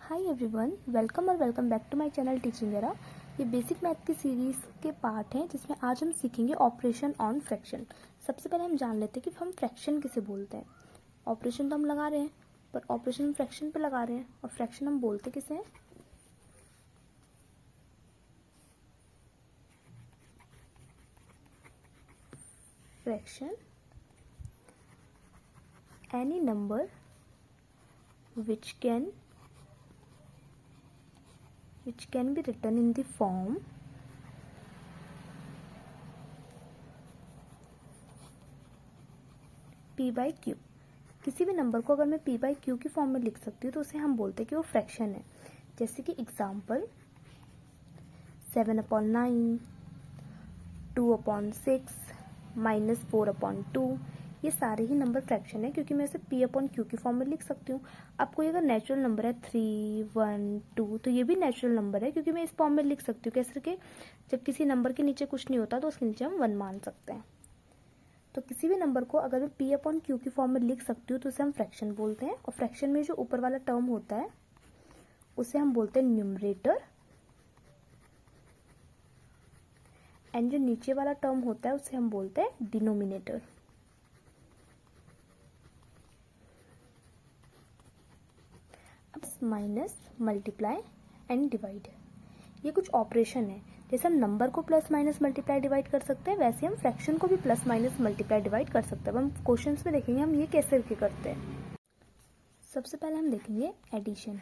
Hi everyone, welcome back to my channel Teaching Era. ये basic math की series के part हैं जिसमें आज हम सीखेंगे ऑपरेशन ऑन फ्रैक्शन। सबसे पहले हम जान लेते हैं कि हम फ्रैक्शन किसे बोलते हैं। ऑपरेशन तो हम लगा रहे हैं, पर ऑपरेशन हम फ्रैक्शन पे लगा रहे हैं, और फ्रैक्शन हम बोलते किसे हैं? Fraction any number which can be written in the form p by q। किसी भी नंबर को अगर मैं p by q की फॉर्म में लिख सकती हूँ तो उसे हम बोलते हैं कि वो फ्रैक्शन है। जैसे कि एग्जाम्पल 7/9, 2/6, -4/2, ये सारे ही नंबर फ्रैक्शन है क्योंकि मैं इसे p/q की फॉर्म में लिख सकती हूँ। अब कोई अगर नेचुरल नंबर है 3, 1, 2, तो ये भी नेचुरल नंबर है क्योंकि मैं इस फॉर्म में लिख सकती हूँ। कैसे कि जब किसी नंबर के नीचे कुछ नहीं होता तो उसके नीचे हम 1 मान सकते हैं। तो किसी भी नंबर को अगर मैं p/q की फॉर्म में लिख सकती हूँ तो उसे हम फ्रैक्शन बोलते हैं। और फ्रैक्शन में जो ऊपर वाला टर्म होता है उसे हम बोलते हैं न्यूमरेटर, एंड जो नीचे वाला टर्म होता है उसे हम बोलते हैं डिनोमिनेटर। अब माइनस, मल्टीप्लाई एंड डिवाइड, ये कुछ ऑपरेशन है। जैसे हम नंबर को प्लस माइनस मल्टीप्लाई डिवाइड कर सकते हैं, वैसे हम फ्रैक्शन को भी प्लस माइनस मल्टीप्लाई डिवाइड कर सकते हैं। अब हम क्वेश्चंस में देखेंगे हम ये कैसे करके करते हैं। सबसे पहले हम देखेंगे एडिशन।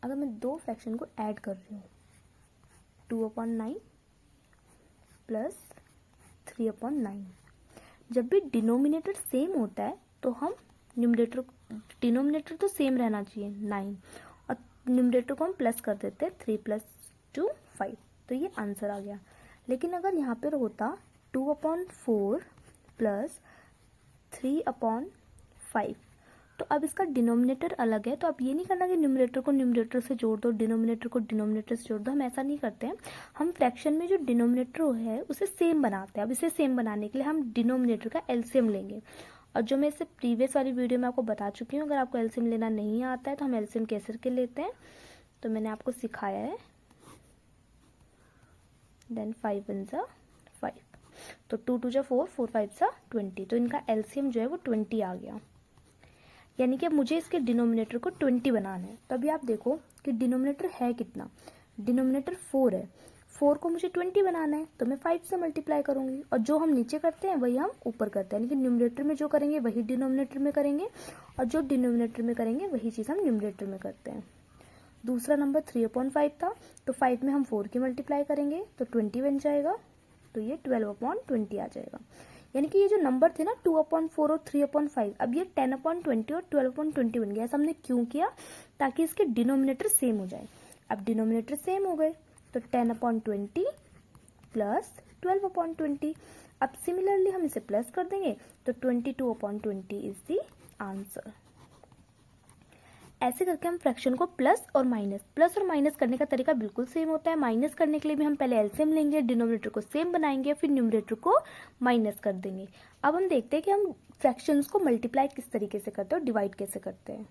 अगर मैं दो फ्रैक्शन को ऐड कर रही हूँ, 2/9 प्लस 3/9, जब भी डिनोमिनेटर सेम होता है तो हम डिनोमिनेटर तो सेम रहना चाहिए 9, और न्यूमरेटर को हम प्लस कर देते हैं 3 + 2 5, तो ये आंसर आ गया। लेकिन अगर यहाँ पर होता 2/4 प्लस 3/5, तो अब इसका डिनोमिनेटर अलग है, तो अब ये नहीं करना कि न्यूमरेटर को न्यूमरेटर से जोड़ दो, डिनोमिनेटर को डिनोमिनेटर से जोड़ दो, हम ऐसा नहीं करते हैं। हम फ्रैक्शन में जो डिनोमिनेटर है उसे सेम बनाते हैं। अब इसे सेम बनाने के लिए हम डिनोमिनेटर का एलसीएम लेंगे, और जो मैं इससे प्रीवियस वाली वीडियो में आपको बता चुकी हूँ, अगर आपको एलसीएम लेना नहीं आता है तो हम एलसीएम कैसे करके लेते हैं तो मैंने आपको सिखाया है। देन 5 1 ज़ा 5, तो 2 2 ज़ा 4, 4 5 ज़ा 20, तो इनका एलसीएम जो है वो 20 आ गया। यानी कि अब मुझे इसके डिनोमिनेटर को 20 बनाना है। तो अभी आप देखो कि डिनोमिनेटर है कितना, डिनोमिनेटर 4 है, 4 को मुझे 20 बनाना है, तो मैं 5 से मल्टीप्लाई करूंगी, और जो हम नीचे करते हैं वही हम ऊपर करते हैं। यानी कि न्यूमरेटर में जो करेंगे वही डिनोमिनेटर में करेंगे, और जो डिनोमिनेटर में करेंगे वही चीज़ हम न्यूमरेटर में करते हैं। दूसरा नंबर 3/5 था, तो 5 में हम 4 की मल्टीप्लाई करेंगे तो 20 बन जाएगा, तो ये 12/20 आ जाएगा। यानी कि ये जो नंबर थे ना 2/4 और 3/5, अब ये 10/20 और 12/20 बन गया। ऐसा हमने क्यों किया? ताकि इसके डिनोमिनेटर सेम हो जाए। अब डिनोमिनेटर सेम हो गए तो 10/20 प्लस 12/20। अब सिमिलरली हम इसे प्लस कर देंगे तो 22/20 इज द आंसर। ऐसे करके हम फ्रैक्शन को प्लस और माइनस करने का तरीका बिल्कुल सेम होता है। माइनस करने के लिए भी हम पहले एलसीएम लेंगे, डिनोमिनेटर को सेम बनाएंगे, फिर न्यूमरेटर को माइनस कर देंगे। अब हम देखते हैं कि हम फ्रैक्शंस को मल्टीप्लाई किस तरीके से करते हैं और डिवाइड कैसे करते हैं।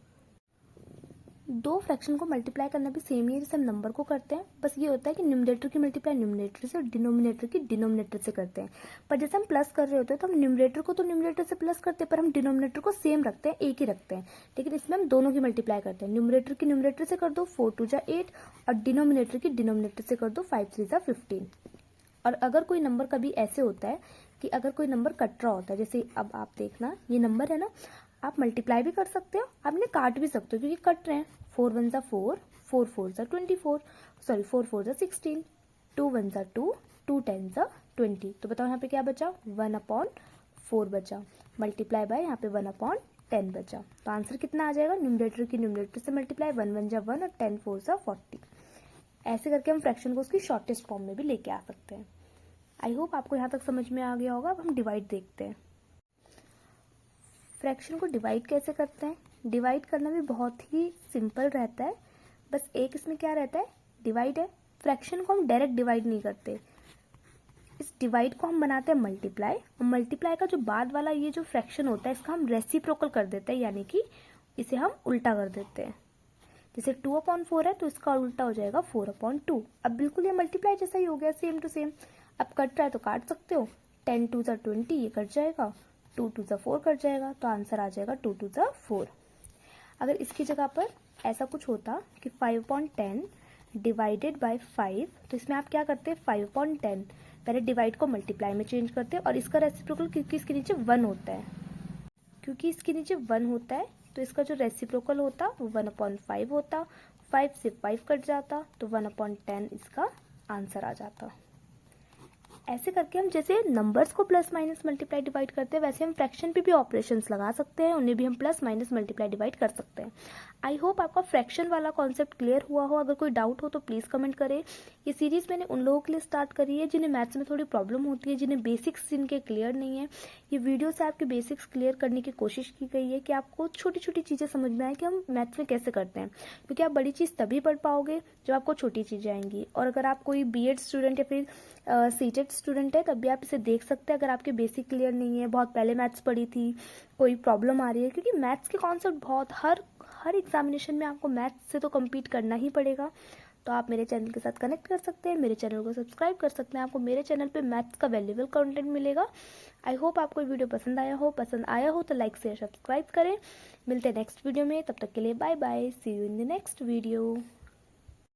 दो फ्रैक्शन को मल्टीप्लाई करना भी सेम ही है जैसे हम नंबर को करते हैं, बस ये होता है कि न्यूमरेटर की मल्टीप्लाई न्यूमरेटर से और डिनोमिनेटर की डिनोमिनेटर से करते हैं। पर जैसे हम प्लस कर रहे होते हैं तो हम न्यूमरेटर को तो न्यूमरेटर से प्लस करते हैं, पर हम डिनोमिनेटर को सेम रखते हैं, एक ही रखते हैं। लेकिन इसमें हम दोनों की मल्टीप्लाई करते हैं। न्यूमरेटर की न्यूमरेटर से कर दो 4 2 ज़ा 8, और डिनोमिनेटर की डिनोमिनेटर से कर दो 5 3 ज़ा 15। और अगर कोई नंबर कभी ऐसे होता है कि अगर कोई नंबर कट रहा होता है, जैसे अब आप देखना ये नंबर है ना, आप मल्टीप्लाई भी कर सकते हो, आप इन्हें काट भी सकते हो क्योंकि कट रहे हैं। 4 1 ज़ा 4, 4 4 ज़ा 24, सॉरी 4 4 ज़ा 16, 2 1 ज़ा 2, 2 10 ज़ा 20। तो बताओ यहाँ पे क्या बचा? 1/4 बचा, मल्टीप्लाई बाय यहाँ पे 1/10 बचा। तो आंसर कितना आ जाएगा? न्यूमरेटर की न्यूमरेटर से मल्टीप्लाई, 1 1 ज़ा 1 और 10 4 ज़ा 40। ऐसे करके हम फ्रैक्शन को उसकी शॉर्टेस्ट फॉर्म में भी लेके आ सकते हैं। आई होप आपको यहाँ तक समझ में आ गया होगा। अब हम डिवाइड देखते हैं। फ्रैक्शन को डिवाइड कैसे करते हैं? डिवाइड करना भी बहुत ही सिंपल रहता है, बस एक इसमें क्या रहता है, डिवाइड है। फ्रैक्शन को हम डायरेक्ट डिवाइड नहीं करते, इस डिवाइड को हम बनाते हैं मल्टीप्लाई, और मल्टीप्लाई का जो बाद वाला ये जो फ्रैक्शन होता है इसका हम रेसिप्रोकल कर देते हैं, यानी कि इसे हम उल्टा कर देते हैं। जैसे 2/4 है तो इसका उल्टा हो जाएगा 4/2। अब बिल्कुल ये मल्टीप्लाई जैसा ही हो गया, सेम टू सेम। अब कट रहा है तो काट सकते हो, 10 2 ज़ा 20 ये कट जाएगा, 2 2 ज़ा 4 कट जाएगा, तो आंसर आ जाएगा 2 2 ज़ा 4। अगर इसकी जगह पर ऐसा कुछ होता कि 5/10 डिवाइडेड बाय 5, तो इसमें आप क्या करते हैं, 5/10 पहले डिवाइड को मल्टीप्लाई में चेंज करते हैं, और इसका रेसिप्रोकल क्योंकि इसके नीचे 1 होता है, क्योंकि इसके नीचे 1 होता है तो इसका जो रेसिप्रोकल होता वो 1/5 होता, 5 से 5 कट जाता तो 1/10 इसका आंसर आ जाता। ऐसे करके हम जैसे नंबर्स को प्लस माइनस मल्टीप्लाई डिवाइड करते हैं, वैसे हम फ्रैक्शन पे भी ऑपरेशंस लगा सकते हैं, उन्हें भी हम प्लस माइनस मल्टीप्लाई डिवाइड कर सकते हैं। आई होप आपका फ्रैक्शन वाला कॉन्सेप्ट क्लियर हुआ हो। अगर कोई डाउट हो तो प्लीज़ कमेंट करें। ये सीरीज़ मैंने उन लोगों के लिए स्टार्ट करी है जिन्हें मैथ्स में थोड़ी प्रॉब्लम होती है, जिन्हें बेसिक्स जिनके क्लियर नहीं है। ये वीडियो से आपके बेसिक्स क्लियर करने की कोशिश की गई है कि आपको छोटी छोटी चीज़ें समझ में आए कि हम मैथ्स में कैसे करते हैं, क्योंकि आप बड़ी चीज़ तभी पढ़ पाओगे जब आपको छोटी चीज़ें आएंगी। और अगर आप कोई बीएड स्टूडेंट या फिर सीटेड स्टूडेंट है तब भी आप इसे देख सकते हैं अगर आपके बेसिक क्लियर नहीं है, बहुत पहले मैथ्स पढ़ी थी, कोई प्रॉब्लम आ रही है, क्योंकि मैथ्स के कॉन्सेप्ट बहुत हर एग्जामिनेशन में आपको मैथ्स से तो कम्पीट करना ही पड़ेगा। तो आप मेरे चैनल के साथ कनेक्ट कर सकते हैं, मेरे चैनल को सब्सक्राइब कर सकते हैं, आपको मेरे चैनल पे मैथ्स का वैल्यूएबल कंटेंट मिलेगा। आई होप आपको वीडियो पसंद आया हो तो लाइक शेयर सब्सक्राइब करें। मिलते हैं नेक्स्ट वीडियो में, तब तक के लिए bye bye, see you in the next video.